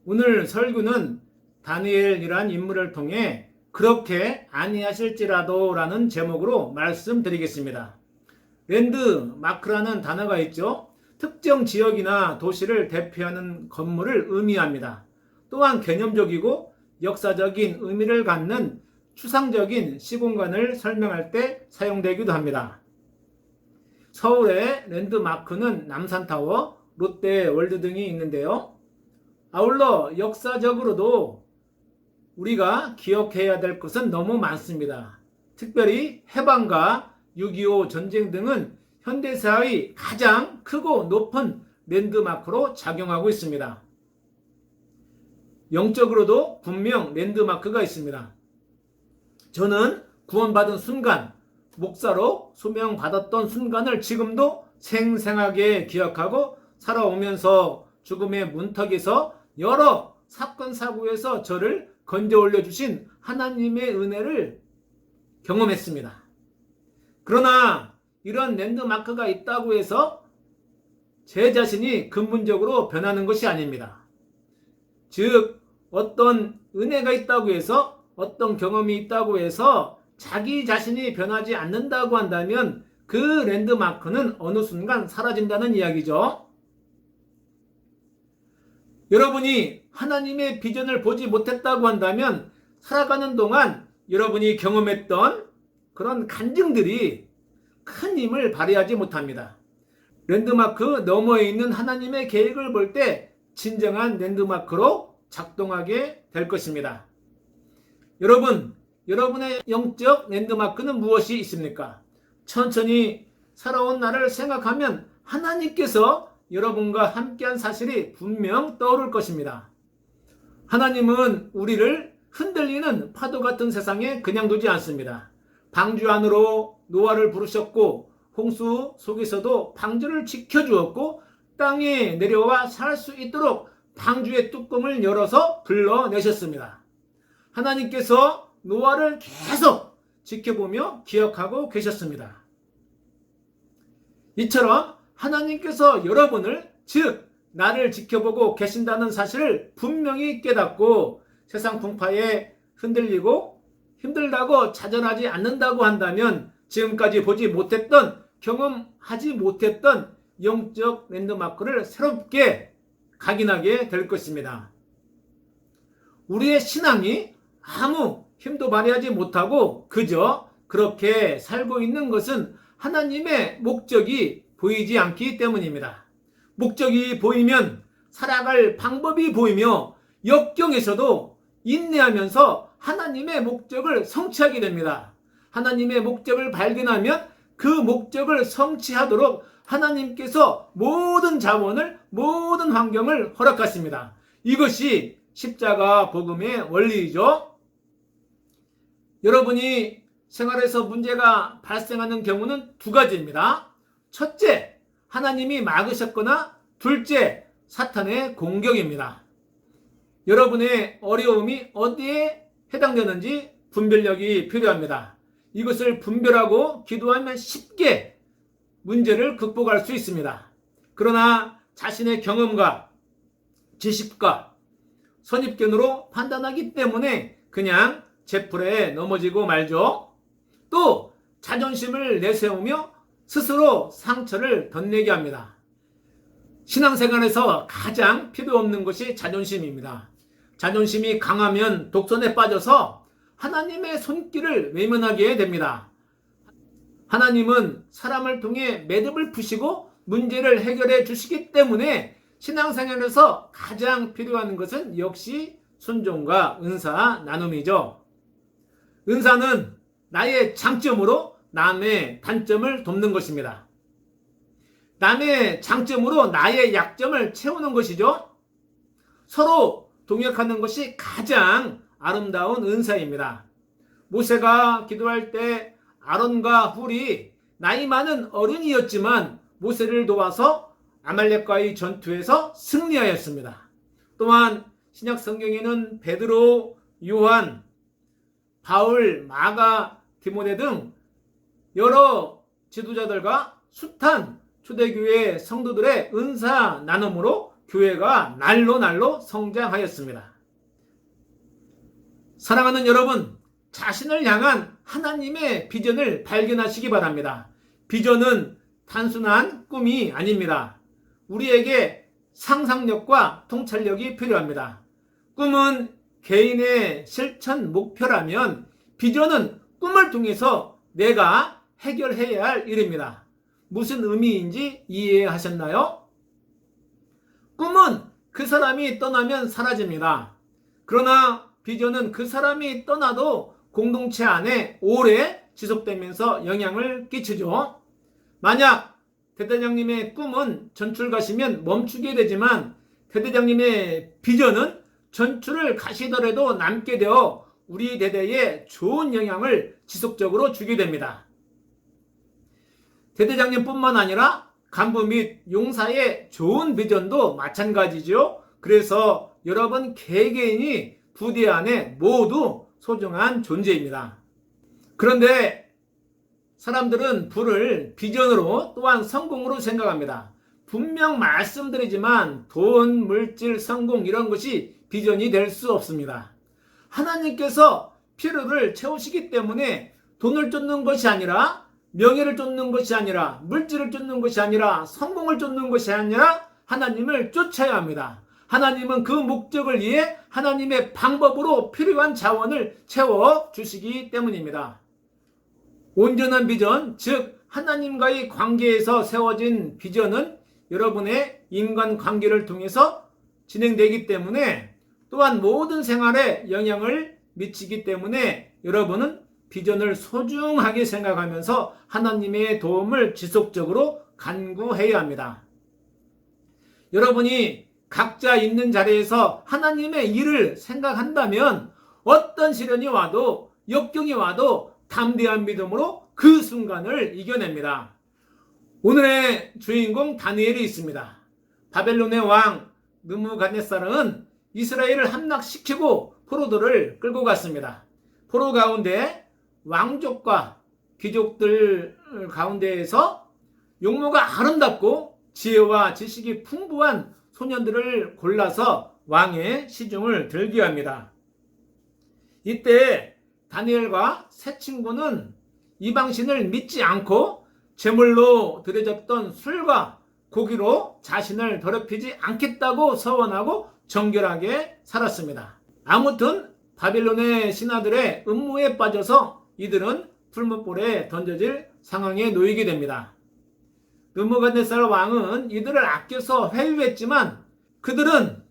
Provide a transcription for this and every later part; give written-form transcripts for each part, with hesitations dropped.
오늘 설교는 다니엘이란 인물을 통해 그렇게 아니하실지라도 라는 제목으로 말씀드리겠습니다. 랜드마크라는 단어가 있죠. 특정 지역이나 도시를 대표하는 건물을 의미합니다. 또한 개념적이고 역사적인 의미를 갖는 추상적인 시공간을 설명할 때 사용되기도 합니다. 서울의 랜드마크는 남산타워, 롯데월드 등이 있는데요. 아울러 역사적으로도 우리가 기억해야 될 것은 너무 많습니다. 특별히 해방과 6.25 전쟁 등은 현대사의 가장 크고 높은 랜드마크로 작용하고 있습니다. 영적으로도 분명 랜드마크가 있습니다. 저는 구원받은 순간, 목사로 소명받았던 순간을 지금도 생생하게 기억하고 살아오면서 죽음의 문턱에서 여러 사건 사고에서 저를 건져 올려주신 하나님의 은혜를 경험했습니다. 그러나 이런 랜드마크가 있다고 해서 제 자신이 근본적으로 변하는 것이 아닙니다. 즉 어떤 은혜가 있다고 해서, 어떤 경험이 있다고 해서 자기 자신이 변하지 않는다고 한다면 그 랜드마크는 어느 순간 사라진다는 이야기죠. 여러분이 하나님의 비전을 보지 못했다고 한다면 살아가는 동안 여러분이 경험했던 그런 간증들이 큰 힘을 발휘하지 못합니다. 랜드마크 너머에 있는 하나님의 계획을 볼 때 진정한 랜드마크로 작동하게 될 것입니다. 여러분의 영적 랜드마크는 무엇이 있습니까? 천천히 살아온 나를 생각하면 하나님께서 여러분과 함께한 사실이 분명 떠오를 것입니다. 하나님은 우리를 흔들리는 파도 같은 세상에 그냥 두지 않습니다. 방주 안으로 노아를 부르셨고 홍수 속에서도 방주를 지켜주었고 땅에 내려와 살 수 있도록 방주의 뚜껑을 열어서 불러내셨습니다. 하나님께서 노아를 계속 지켜보며 기억하고 계셨습니다. 이처럼 하나님께서 여러분을, 즉 나를 지켜보고 계신다는 사실을 분명히 깨닫고 세상 풍파에 흔들리고 힘들다고 좌절하지 않는다고 한다면 지금까지 보지 못했던, 경험하지 못했던 영적 랜드마크를 새롭게 각인하게 될 것입니다. 우리의 신앙이 아무 힘도 발휘하지 못하고 그저 그렇게 살고 있는 것은 하나님의 목적이 보이지 않기 때문입니다. 목적이 보이면 살아갈 방법이 보이며 역경에서도 인내하면서 하나님의 목적을 성취하게 됩니다. 하나님의 목적을 발견하면 그 목적을 성취하도록 하나님께서 모든 자원을, 모든 환경을 허락하십니다. 이것이 십자가 복음의 원리이죠. 여러분이 생활에서 문제가 발생하는 경우는 두 가지입니다. 첫째, 하나님이 막으셨거나 둘째, 사탄의 공격입니다. 여러분의 어려움이 어디에 해당되는지 분별력이 필요합니다. 이것을 분별하고 기도하면 쉽게 문제를 극복할 수 있습니다. 그러나 자신의 경험과 지식과 선입견으로 판단하기 때문에 그냥 제풀에 넘어지고 말죠. 또 자존심을 내세우며 스스로 상처를 덧내게 합니다. 신앙생활에서 가장 필요 없는 것이 자존심입니다. 자존심이 강하면 독선에 빠져서 하나님의 손길을 외면하게 됩니다. 하나님은 사람을 통해 매듭을 푸시고 문제를 해결해 주시기 때문에 신앙생활에서 가장 필요한 것은 역시 순종과 은사 나눔이죠. 은사는 나의 장점으로 남의 단점을 돕는 것입니다. 남의 장점으로 나의 약점을 채우는 것이죠. 서로 동역하는 것이 가장 아름다운 은사입니다. 모세가 기도할 때 아론과 훌이 나이 많은 어른이었지만 모세를 도와서 아말렉과의 전투에서 승리하였습니다. 또한 신약 성경에는 베드로, 요한, 바울, 마가, 디모데 등 여러 지도자들과 숱한 초대교회 성도들의 은사 나눔으로 교회가 날로 성장하였습니다. 사랑하는 여러분, 자신을 향한 하나님의 비전을 발견하시기 바랍니다. 비전은 단순한 꿈이 아닙니다. 우리에게 상상력과 통찰력이 필요합니다. 꿈은 개인의 실천 목표라면 비전은 꿈을 통해서 내가 해결해야 할 일입니다. 무슨 의미인지 이해하셨나요? 꿈은 그 사람이 떠나면 사라집니다. 그러나 비전은 그 사람이 떠나도 공동체 안에 오래 지속되면서 영향을 끼치죠. 만약 대대장님의 꿈은 전출 가시면 멈추게 되지만 대대장님의 비전은 전출을 가시더라도 남게 되어 우리 대대에 좋은 영향을 지속적으로 주게 됩니다. 대대장님뿐만 아니라 간부 및 용사의 좋은 비전도 마찬가지죠. 그래서 여러분 개개인이 부대 안에 모두 소중한 존재입니다. 그런데 사람들은 부를 비전으로 또한 성공으로 생각합니다. 분명 말씀드리지만 돈, 물질, 성공 이런 것이 비전이 될 수 없습니다. 하나님께서 필요를 채우시기 때문에 돈을 쫓는 것이 아니라 명예를 쫓는 것이 아니라 물질을 쫓는 것이 아니라 성공을 쫓는 것이 아니라 하나님을 쫓아야 합니다. 하나님은 그 목적을 위해 하나님의 방법으로 필요한 자원을 채워주시기 때문입니다. 온전한 비전, 즉 하나님과의 관계에서 세워진 비전은 여러분의 인간관계를 통해서 진행되기 때문에 또한 모든 생활에 영향을 미치기 때문에 여러분은 비전을 소중하게 생각하면서 하나님의 도움을 지속적으로 간구해야 합니다. 여러분이 각자 있는 자리에서 하나님의 일을 생각한다면 어떤 시련이 와도 역경이 와도 담대한 믿음으로 그 순간을 이겨냅니다. 오늘의 주인공 다니엘이 있습니다. 바벨론의 왕 느부갓네살은 이스라엘을 함락시키고 포로들을 끌고 갔습니다. 포로 가운데 왕족과 귀족들 가운데에서 용모가 아름답고 지혜와 지식이 풍부한 소년들을 골라서 왕의 시중을 들게 합니다. 이때 다니엘과 세 친구는 이방신을 믿지 않고 제물로 드려졌던 술과 고기로 자신을 더럽히지 않겠다고 서원하고 정결하게 살았습니다. 아무튼 바빌론의 신하들의 음모에 빠져서 이들은 풀무불에 던져질 상황에 놓이게 됩니다. 느부갓네살 왕은 이들을 아껴서 회유했지만 그들은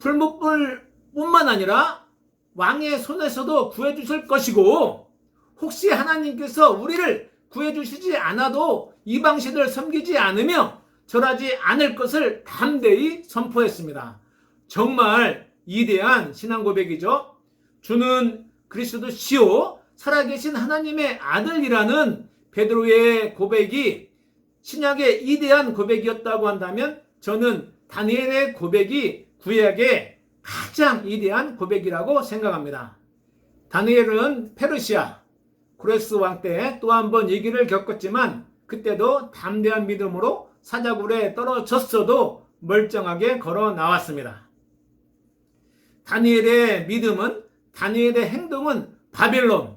풀무불뿐만 아니라 왕의 손에서도 구해주실 것이고 혹시 하나님께서 우리를 구해주시지 않아도 이방신을 섬기지 않으며 절하지 않을 것을 담대히 선포했습니다. 정말 위대한 신앙 고백이죠. 주는 그리스도시요 살아계신 하나님의 아들이라는 베드로의 고백이 신약의 위대한 고백이었다고 한다면 저는 다니엘의 고백이 구약의 가장 위대한 고백이라고 생각합니다. 다니엘은 페르시아 고레스 왕 때 또 한 번 위기를 겪었지만 그때도 담대한 믿음으로 사자굴에 떨어졌어도 멀쩡하게 걸어 나왔습니다. 다니엘의 믿음은 다니엘의 행동은 바벨론,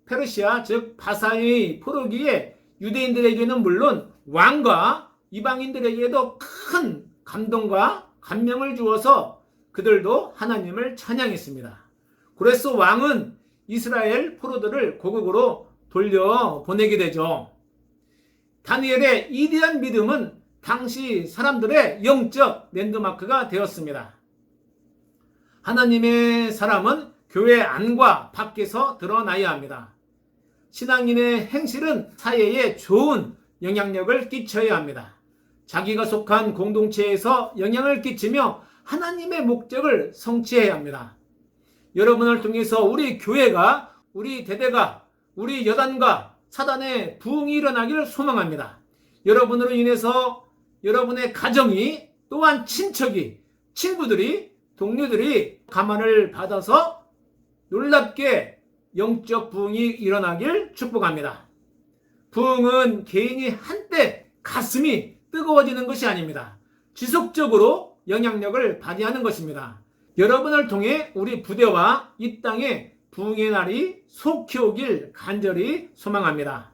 페르시아 즉 바사의 포로기에 유대인들에게는 물론 왕과 이방인들에게도 큰 감동과 감명을 주어서 그들도 하나님을 찬양했습니다. 그래서 왕은 이스라엘 포로들을 고국으로 돌려보내게 되죠. 다니엘의 위대한 믿음은 당시 사람들의 영적 랜드마크가 되었습니다. 하나님의 사람은 교회 안과 밖에서 드러나야 합니다. 신앙인의 행실은 사회에 좋은 영향력을 끼쳐야 합니다. 자기가 속한 공동체에서 영향을 끼치며 하나님의 목적을 성취해야 합니다. 여러분을 통해서 우리 교회가, 우리 대대가, 우리 여단과 사단의 부흥이 일어나기를 소망합니다. 여러분으로 인해서 여러분의 가정이 또한 친척이, 친구들이, 동료들이 감화를 받아서 놀랍게 영적 부흥이 일어나길 축복합니다. 부흥은 개인이 한때 가슴이 뜨거워지는 것이 아닙니다. 지속적으로 영향력을 발휘하는 것입니다. 여러분을 통해 우리 부대와 이 땅에 부흥의 날이 속히 오길 간절히 소망합니다.